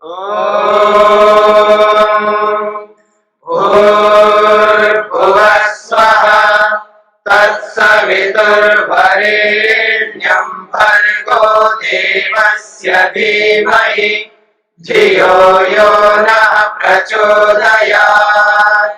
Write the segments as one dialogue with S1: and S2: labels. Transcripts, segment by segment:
S1: भूर्भुवः स्वः तत्सवितुर्वरेण्यं भर्गो देवस्य धीमहि धियो यो नः प्रचोदयात्।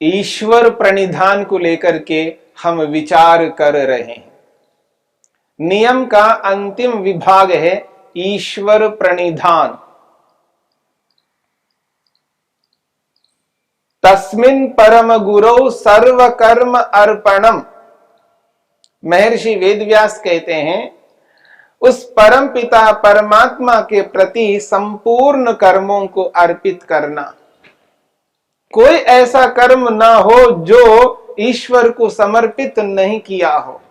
S2: ईश्वर प्रणिधान को लेकर के हम विचार कर रहे हैं। नियम का अंतिम विभाग है ईश्वर प्रणिधान। तस्मिन् परम गुरौ सर्व कर्म अर्पणम। महर्षि वेदव्यास कहते हैं उस परम पिता परमात्मा के प्रति संपूर्ण कर्मों को अर्पित करना। कोई ऐसा कर्म ना हो जो ईश्वर को समर्पित नहीं किया हो।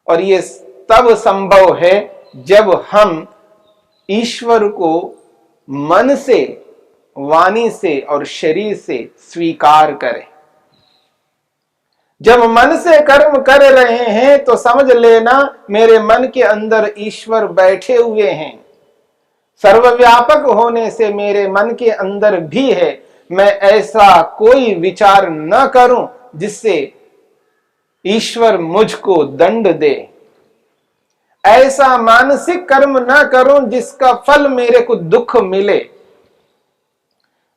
S2: और ये तब संभव है जब हम ईश्वर को मन से, वाणी से और शरीर से स्वीकार करें। जब मन से कर्म कर रहे हैं तो समझ लेना मेरे मन के अंदर ईश्वर बैठे हुए हैं। सर्वव्यापक होने से मेरे मन के अंदर भी है। मैं ऐसा कोई विचार न करूं जिससे ईश्वर मुझको दंड दे। ऐसा मानसिक कर्म न करूं जिसका फल मेरे को दुख मिले।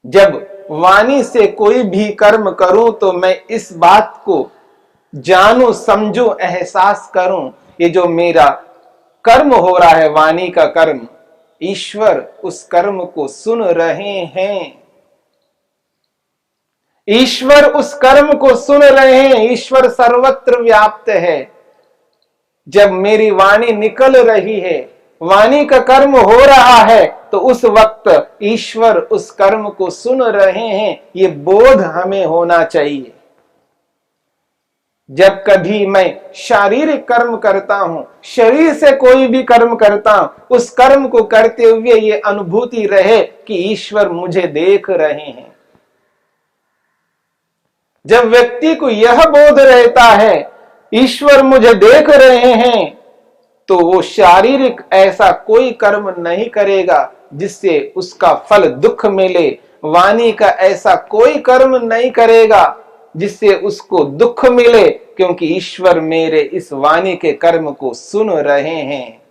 S2: जब वाणी से कोई भी कर्म करूं तो मैं इस बात को जानूं, समझूं, एहसास करूं, ये जो मेरा कर्म हो रहा है वाणी का कर्म, ईश्वर उस कर्म को सुन रहे हैं। ईश्वर उस कर्म को सुन रहे हैं। ईश्वर सर्वत्र व्याप्त है। जब मेरी वाणी निकल रही है, वाणी का कर्म हो रहा है, तो उस वक्त ईश्वर उस कर्म को सुन रहे हैं। ये बोध हमें होना चाहिए। जब कभी मैं शारीरिक कर्म करता हूं, शरीर से कोई भी कर्म करता हूं, उस कर्म को करते हुए ये अनुभूति रहे कि ईश्वर मुझे देख रहे हैं। जब व्यक्ति को यह बोध रहता है ईश्वर मुझे देख रहे हैं, तो वो शारीरिक ऐसा कोई कर्म नहीं करेगा जिससे उसका फल दुख मिले। वाणी का ऐसा कोई कर्म नहीं करेगा जिससे उसको दुख मिले, क्योंकि ईश्वर मेरे इस वाणी के कर्म को सुन रहे हैं।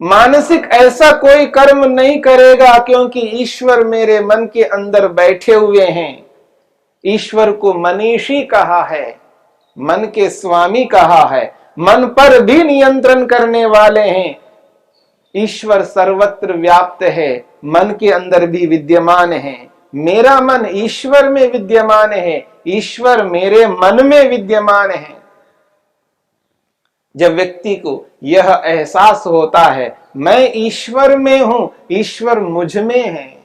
S2: मानसिक ऐसा कोई कर्म नहीं करेगा, क्योंकि ईश्वर मेरे मन के अंदर बैठे हुए हैं। ईश्वर को मनीषी कहा है, मन के स्वामी कहा है, मन पर भी नियंत्रण करने वाले हैं। ईश्वर सर्वत्र व्याप्त है, मन के अंदर भी विद्यमान है। मेरा मन ईश्वर में विद्यमान है, ईश्वर मेरे मन में विद्यमान है। जब व्यक्ति को यह एहसास होता है मैं ईश्वर में हूं, ईश्वर मुझ में है,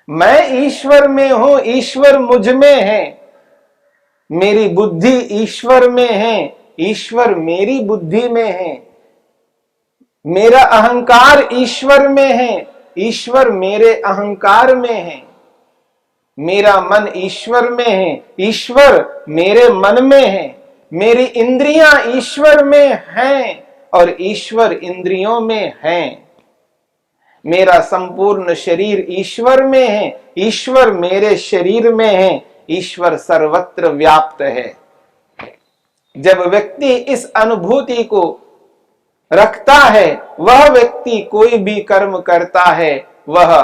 S2: मैं ईश्वर में हूं, ईश्वर मुझ में है, मेरी बुद्धि ईश्वर में है, ईश्वर मेरी बुद्धि में है, मेरा अहंकार ईश्वर में है, ईश्वर मेरे अहंकार में है, मेरा मन ईश्वर में है, ईश्वर मेरे मन में है, मेरी इंद्रियां ईश्वर में हैं और ईश्वर इंद्रियों में हैं, मेरा संपूर्ण शरीर ईश्वर में है, ईश्वर मेरे शरीर में है, ईश्वर सर्वत्र व्याप्त है। जब व्यक्ति इस अनुभूति को रखता है, वह व्यक्ति कोई भी कर्म करता है वह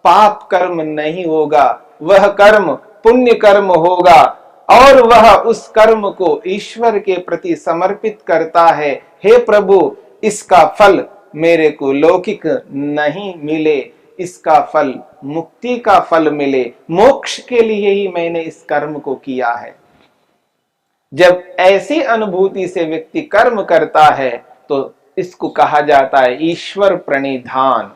S2: पाप कर्म नहीं होगा, वह कर्म पुण्य कर्म होगा और वह उस कर्म को ईश्वर के प्रति समर्पित करता है। हे प्रभु, इसका फल मेरे को लौकिक नहीं मिले, इसका फल मुक्ति का फल मिले, मोक्ष के लिए ही मैंने इस कर्म को किया है। जब ऐसी अनुभूति से व्यक्ति कर्म करता है तो इसको कहा जाता है ईश्वर प्रणिधान।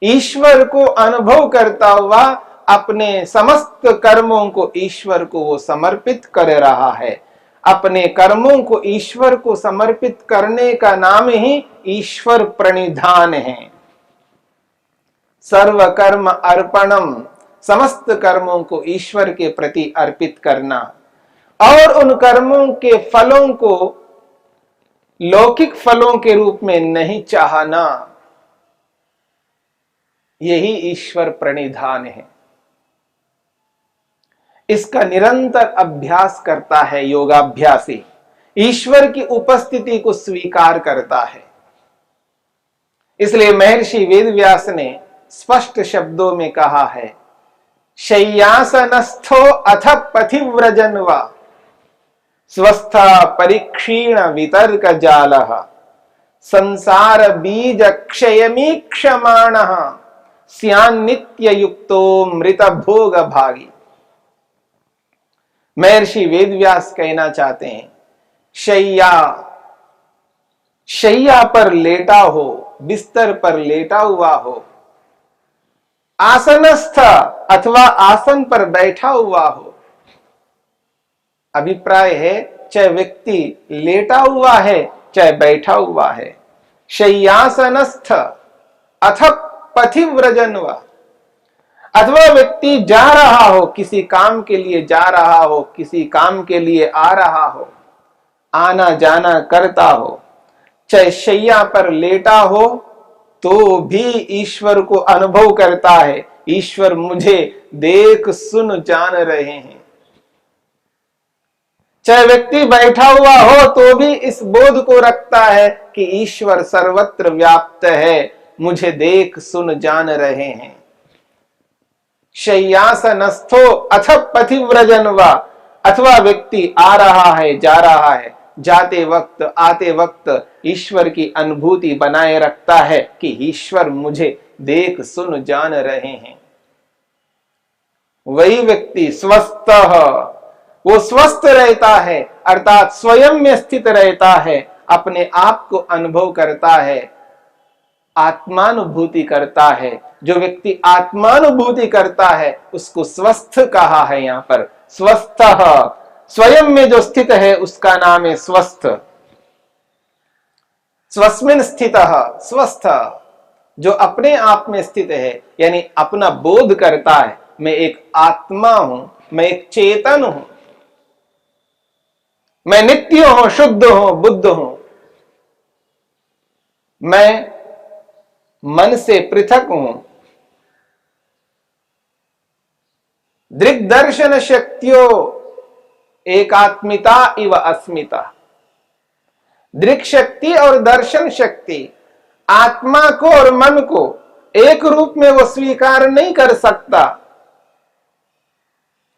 S2: ईश्वर को अनुभव करता हुआ अपने समस्त कर्मों को ईश्वर को वो समर्पित कर रहा है। अपने कर्मों को ईश्वर को समर्पित करने का नाम ही ईश्वर प्रणिधान है। सर्व कर्म अर्पणम, समस्त कर्मों को ईश्वर के प्रति अर्पित करना और उन कर्मों के फलों को लौकिक फलों के रूप में नहीं चाहना, यही ईश्वर प्रणिधान है। इसका निरंतर अभ्यास करता है योगाभ्यासी, ईश्वर की उपस्थिति को स्वीकार करता है। इसलिए महर्षि वेदव्यास ने स्पष्ट शब्दों में कहा है, शय्यासनस्थो अथ पथिव्रजन वा स्वस्था परीक्षीण वितर्क जालः संसार बीज क्षयमीक्षमाणः स्यान्नित्य युक्तो मृत भोग भागी। महर्षि वेदव्यास कहना चाहते हैं, शैया पर लेटा हो, बिस्तर पर लेटा हुआ हो, आसनस्थ अथवा आसन पर बैठा हुआ हो। अभिप्राय है चाहे व्यक्ति लेटा हुआ है चाहे बैठा हुआ है। शय्यासनस्थ अथ पथिव्रजन वा, अथवा व्यक्ति जा रहा हो, किसी काम के लिए जा रहा हो, किसी काम के लिए आ रहा हो, आना जाना करता हो, चाहे शैया पर लेटा हो तो भी ईश्वर को अनुभव करता है, ईश्वर मुझे देख सुन जान रहे हैं। चाहे व्यक्ति बैठा हुआ हो तो भी इस बोध को रखता है कि ईश्वर सर्वत्र व्याप्त है, मुझे देख सुन जान रहे हैं। शय्यासनस्थो अथ पथिव्रजन वा, अथवा व्यक्ति आ रहा है जा रहा है, जाते वक्त आते वक्त ईश्वर की अनुभूति बनाए रखता है कि ईश्वर मुझे देख सुन जान रहे हैं। वही व्यक्ति स्वस्थ, वो स्वस्थ रहता है, अर्थात स्वयं में स्थित रहता है, अपने आप को अनुभव करता है, आत्मानुभूति करता है। जो व्यक्ति आत्मानुभूति करता है उसको स्वस्थ कहा है। यहां पर स्वस्थ, स्वयं में जो स्थित है उसका नाम है स्वस्थ। स्वस्मिन् स्थितः, स्वस्थ जो अपने आप में स्थित है, यानी अपना बोध करता है, मैं एक आत्मा हूं, मैं एक चेतन हूं, मैं नित्य हूं, शुद्ध हूं, बुद्ध हूं, मैं मन से पृथक हूं। दृग्दर्शन शक्तियों एकात्मिता इव अस्मिता। दृक् शक्ति और दर्शन शक्ति आत्मा को और मन को एक रूप में वो स्वीकार नहीं कर सकता,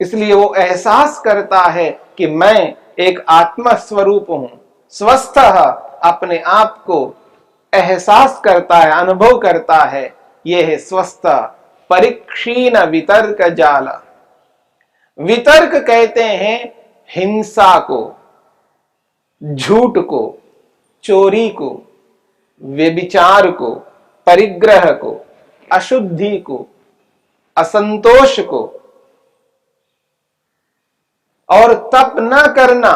S2: इसलिए वो एहसास करता है कि मैं एक आत्मा स्वरूप हूं। स्वस्थ अपने आप को एहसास करता है, अनुभव करता है, यह है स्वस्थ। परीक्षीण वितर्क जाल, वितर्क कहते हैं हिंसा को, झूठ को, चोरी को, व्यभिचार को, परिग्रह को, अशुद्धि को, असंतोष को और तप न करना,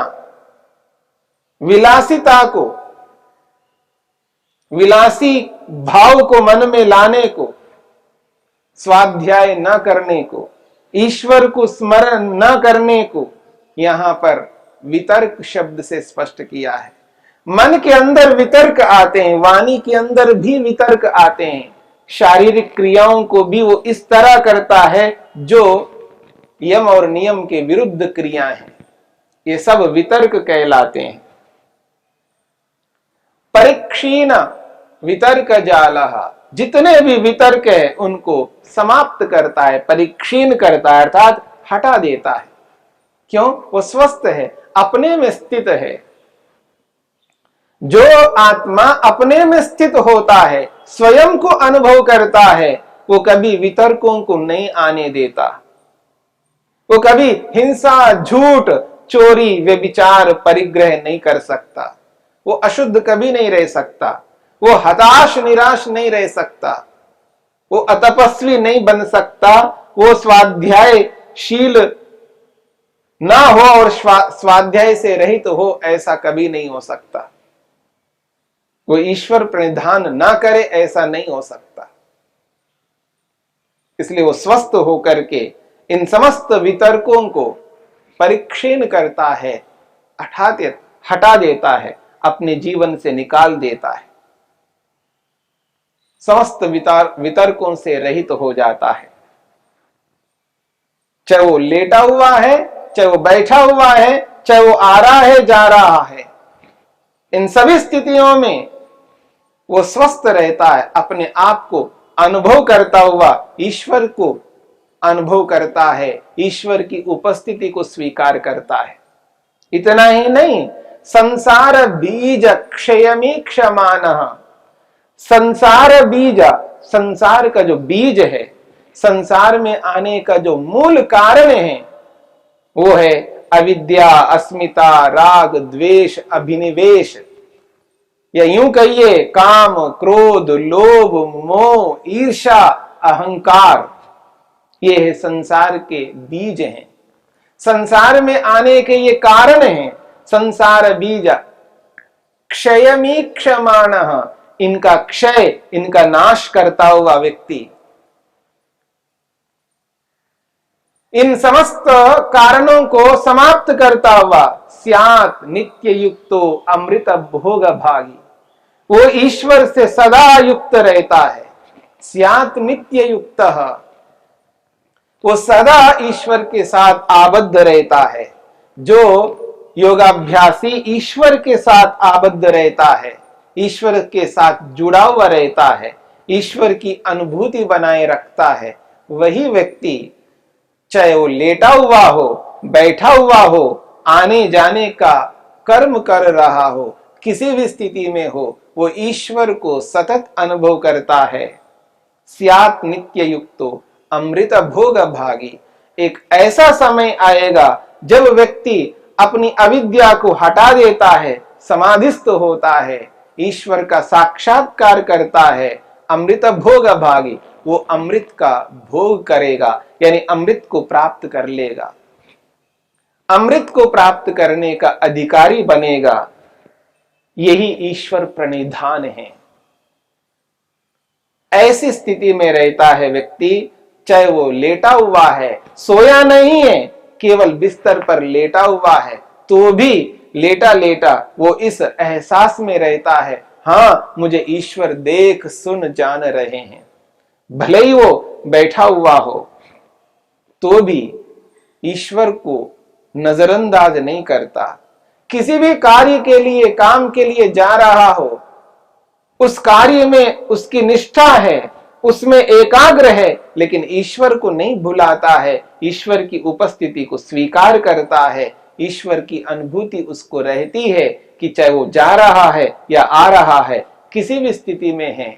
S2: विलासिता को, विलासी भाव को मन में लाने को, स्वाध्याय न करने को, ईश्वर को स्मरण न करने को यहां पर वितर्क शब्द से स्पष्ट किया है। मन के अंदर वितर्क आते हैं, वाणी के अंदर भी वितर्क आते हैं, शारीरिक क्रियाओं को भी वो इस तरह करता है जो यम और नियम के विरुद्ध क्रियाएं हैं, ये सब वितर्क कहलाते हैं। परीक्षीण वितर्क जालः, जितने भी वितर्क है उनको समाप्त करता है, परीक्षीण करता है, अर्थात हटा देता है। क्यों? वो स्वस्थ है, अपने में स्थित है। जो आत्मा अपने में स्थित होता है, स्वयं को अनुभव करता है, वो कभी वितर्कों को नहीं आने देता, वो कभी हिंसा, झूठ, चोरी, व्यभिचार, परिग्रह नहीं कर सकता, वो अशुद्ध कभी नहीं रह सकता, वो हताश निराश नहीं रह सकता, वो अतपस्वी नहीं बन सकता, वो स्वाध्यायशील ना हो और स्वाध्याय से रहित हो, ऐसा कभी नहीं हो सकता। वो ईश्वर प्रणिधान ना करे, ऐसा नहीं हो सकता। इसलिए वो स्वस्थ होकर के इन समस्त वितर्कों को परिक्षीण करता है, हटा देता है, अपने जीवन से निकाल देता है, समस्त वितर्कों से रहित हो जाता है। चाहे वो लेटा हुआ है, चाहे वो बैठा हुआ है, चाहे वो आ रहा है, जा रहा है, इन सभी स्थितियों में वो स्वस्थ रहता है, अपने आप को अनुभव करता हुआ ईश्वर को अनुभव करता है, ईश्वर की उपस्थिति को स्वीकार करता है। इतना ही नहीं, संसार बीज क्षयमी क्षमानः, संसार बीज, संसार का जो बीज है, संसार में आने का जो मूल कारण है, वो है अविद्या, अस्मिता, राग, द्वेष, अभिनिवेश, या यूं कहिए काम, क्रोध, लोभ, मोह, ईर्ष्या, अहंकार। ये है संसार के बीज हैं, संसार में आने के ये कारण हैं। संसार बीज क्षयमी क्षमानः, इनका क्षय, इनका नाश करता हुआ व्यक्ति, इन समस्त कारणों को समाप्त करता हुआ स्यात् नित्य युक्तो अमृत भोग भागी, वो ईश्वर से सदा युक्त रहता है। स्यात् नित्य युक्तः, वो सदा ईश्वर के साथ आबद्ध रहता है। जो योगाभ्यासी ईश्वर के साथ आबद्ध रहता है, ईश्वर के साथ जुड़ा हुआ रहता है, ईश्वर की अनुभूति बनाए रखता है, वही व्यक्ति चाहे वो लेटा हुआ हो, बैठा हुआ हो, आने जाने का कर्म कर रहा हो, किसी भी स्थिति में हो, वो ईश्वर को सतत अनुभव करता है। स्यात् नित्य युक्तो अमृत भोग भागी। एक ऐसा समय आएगा जब व्यक्ति अपनी अविद्या को हटा देता है, समाधिस्थ होता है, ईश्वर का साक्षात्कार करता है, अमृत भोग भागी, वो अमृत का भोग करेगा, यानी अमृत को प्राप्त कर लेगा, अमृत को प्राप्त करने का अधिकारी बनेगा। यही ईश्वर प्रणिधान है। ऐसी स्थिति में रहता है व्यक्ति, चाहे वो लेटा हुआ है, सोया नहीं है, केवल बिस्तर पर लेटा हुआ है, तो भी लेटा लेटा वो इस एहसास में रहता है, हाँ मुझे ईश्वर देख सुन जान रहे हैं। भले ही वो बैठा हुआ हो, तो भी ईश्वर को नजरअंदाज नहीं करता। किसी भी कार्य के लिए, काम के लिए जा रहा हो, उस कार्य में उसकी निष्ठा है, उसमें एकाग्र है, लेकिन ईश्वर को नहीं भुलाता है, ईश्वर की उपस्थिति को स्वीकार करता है, ईश्वर की अनुभूति उसको रहती है कि चाहे वो जा रहा है या आ रहा है, किसी भी स्थिति में है,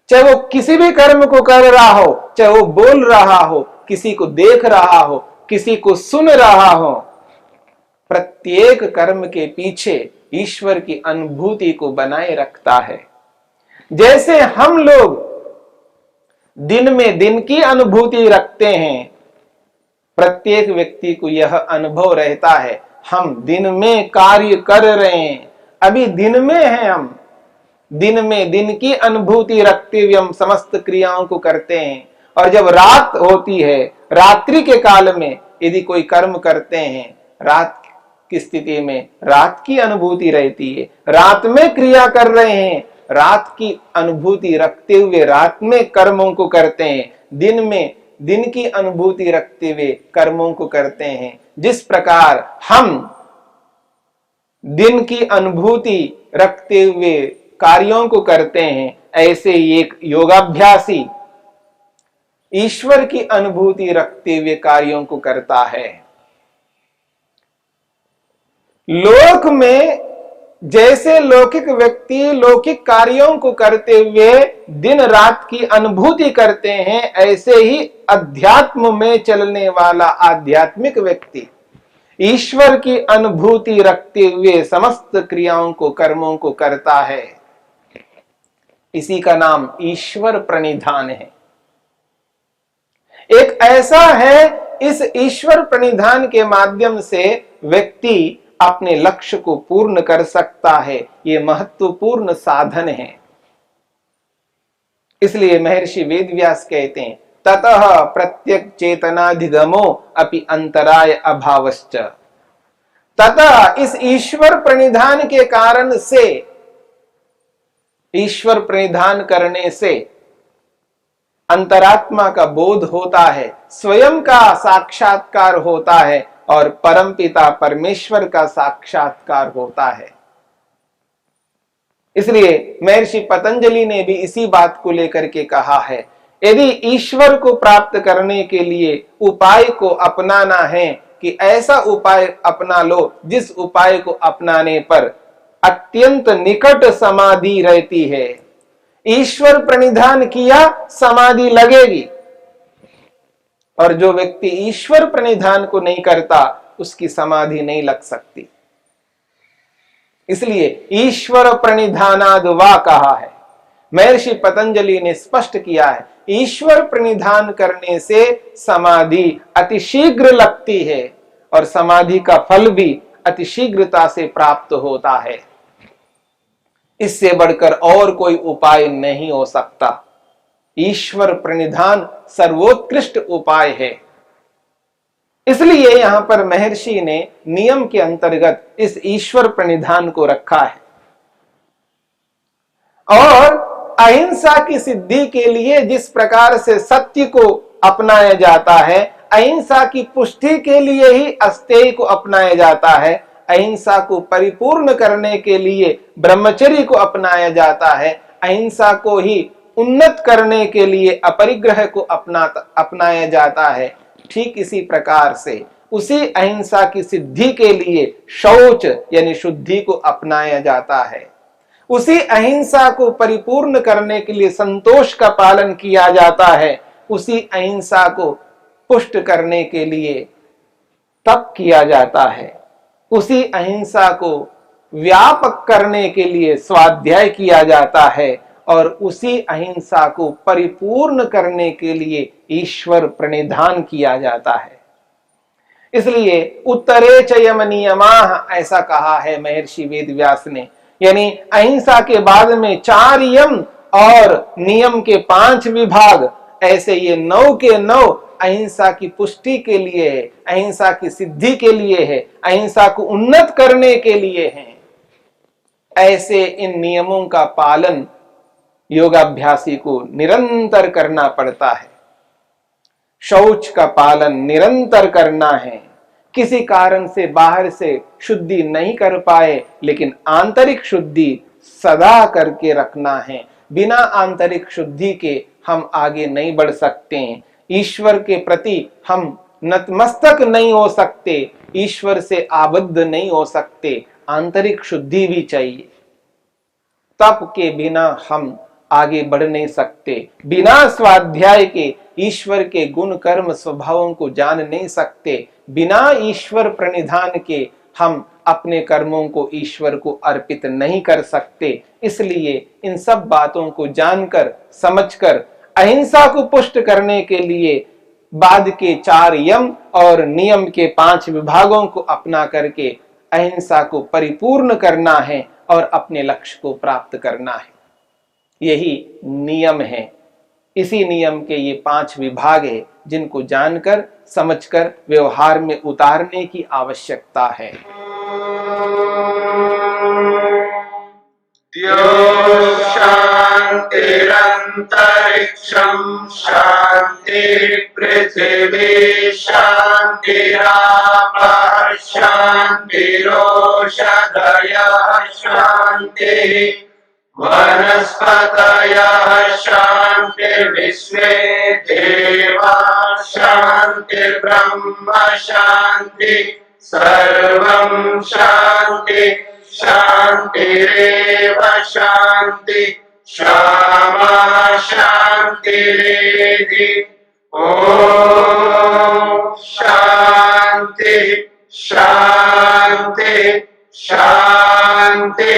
S2: चाहे वो किसी भी कर्म को कर रहा हो, चाहे वो बोल रहा हो, किसी को देख रहा हो, किसी को सुन रहा हो, प्रत्येक कर्म के पीछे ईश्वर की अनुभूति को बनाए रखता है। जैसे हम लोग दिन में दिन की अनुभूति रखते हैं, प्रत्येक व्यक्ति को यह अनुभव रहता है, हम दिन में कार्य कर रहे हैं, अभी दिन में हैं हम, दिन में दिन की अनुभूति रखते हुए हम समस्त क्रियाओं को करते हैं। और जब रात होती है, रात्रि के काल में यदि कोई कर्म करते हैं, रात की स्थिति में रात की अनुभूति रहती है, रात में क्रिया कर रहे हैं, रात की अनुभूति रखते हुए रात में कर्मों को करते हैं, दिन में दिन की अनुभूति रखते हुए कर्मों को करते हैं। जिस प्रकार हम दिन की अनुभूति रखते हुए कार्यों को करते हैं, ऐसे ही एक योगाभ्यासी ईश्वर की अनुभूति रखते हुए कार्यों को करता है। लोक में जैसे लौकिक व्यक्ति लौकिक कार्यों को करते हुए दिन रात की अनुभूति करते हैं, ऐसे ही अध्यात्म में चलने वाला आध्यात्मिक व्यक्ति ईश्वर की अनुभूति रखते हुए समस्त क्रियाओं को, कर्मों को करता है। इसी का नाम ईश्वर प्रणिधान है। एक ऐसा है इस ईश्वर प्रणिधान के माध्यम से व्यक्ति अपने लक्ष्य को पूर्ण कर सकता है। ये महत्वपूर्ण साधन है। इसलिए महर्षि वेदव्यास कहते हैं, ततः प्रत्यक चेतनाधिगमो अपि अंतराय अभावश्च। ततः इस ईश्वर प्रणिधान के कारण से, ईश्वर प्रणिधान करने से अंतरात्मा का बोध होता है, स्वयं का साक्षात्कार होता है और परमपिता परमेश्वर का साक्षात्कार होता है। इसलिए महर्षि पतंजलि ने भी इसी बात को लेकर के कहा है, यदि ईश्वर को प्राप्त करने के लिए उपाय को अपनाना है कि ऐसा उपाय अपना लो जिस उपाय को अपनाने पर अत्यंत निकट समाधि रहती है। ईश्वर प्रणिधान किया, समाधि लगेगी। और जो व्यक्ति ईश्वर प्रणिधान को नहीं करता, उसकी समाधि नहीं लग सकती। इसलिए ईश्वर प्रणिधानाद वा कहा है। महर्षि पतंजलि ने स्पष्ट किया है, ईश्वर प्रणिधान करने से समाधि अतिशीघ्र लगती है और समाधि का फल भी अतिशीघ्रता से प्राप्त होता है। इससे बढ़कर और कोई उपाय नहीं हो सकता। ईश्वर प्रणिधान सर्वोत्कृष्ट उपाय है। इसलिए यहां पर महर्षि ने नियम के अंतर्गत इस ईश्वर प्रणिधान को रखा है। और अहिंसा की सिद्धि के लिए जिस प्रकार से सत्य को अपनाया जाता है, अहिंसा की पुष्टि के लिए ही अस्तेय को अपनाया जाता है, अहिंसा को परिपूर्ण करने के लिए ब्रह्मचर्य को अपनाया जाता है, अहिंसा को ही उन्नत करने के लिए अपरिग्रह को अपनाया जाता है, ठीक इसी प्रकार से उसी अहिंसा की सिद्धि के लिए शौच यानी शुद्धि को अपनाया जाता है। उसी अहिंसा को परिपूर्ण करने के लिए संतोष का पालन किया जाता है। उसी अहिंसा को पुष्ट करने के लिए तप किया जाता है। उसी अहिंसा को व्यापक करने के लिए स्वाध्याय किया जाता है और उसी अहिंसा को परिपूर्ण करने के लिए ईश्वर प्रणिधान किया जाता है। इसलिए उत्तरे च यम नियमाः ऐसा कहा है महर्षि वेदव्यास ने, यानी अहिंसा के बाद में 4 यम और नियम के 5 विभाग, ऐसे ये 9 के 9 अहिंसा की पुष्टि के लिए है, अहिंसा की सिद्धि के लिए है, अहिंसा को उन्नत करने के लिए है। ऐसे इन नियमों का पालन योगाभ्यासी को निरंतर करना पड़ता है। शौच का पालन निरंतर करना है। किसी कारण से बाहर से शुद्धि नहीं कर पाए, लेकिन आंतरिक शुद्धि सदा करके रखना है। बिना आंतरिक शुद्धि के हम आगे नहीं बढ़ सकते। ईश्वर के प्रति हम नतमस्तक नहीं हो सकते, ईश्वर से आबद्ध नहीं हो सकते। आंतरिक शुद्धि भी चाहिए। तप के बिना हम आगे बढ़ नहीं सकते। बिना स्वाध्याय के ईश्वर के गुण कर्म स्वभावों को जान नहीं सकते। बिना ईश्वर प्रणिधान के हम अपने कर्मों को ईश्वर को अर्पित नहीं कर सकते। इसलिए इन सब बातों को जानकर समझकर अहिंसा को पुष्ट करने के लिए बाद के 4 यम और नियम के 5 विभागों को अपना करके अहिंसा को परिपूर्ण करना है और अपने लक्ष्य को प्राप्त करना है। यही नियम है। इसी नियम के ये 5 विभाग है जिनको जानकर समझकर व्यवहार में उतारने की आवश्यकता है।
S1: शांतिरंतरिक्षं शांति पृथिवी शांतिरापः शांतिरोषधयः शांति वनस्पतयः शांतिर्विश्वे देवाः शांतिर्ब्रह्म शांति सर्वं शांति शांतिरेव शांति क्षमा शांतिरेधि। ओम शांति शांति शांति।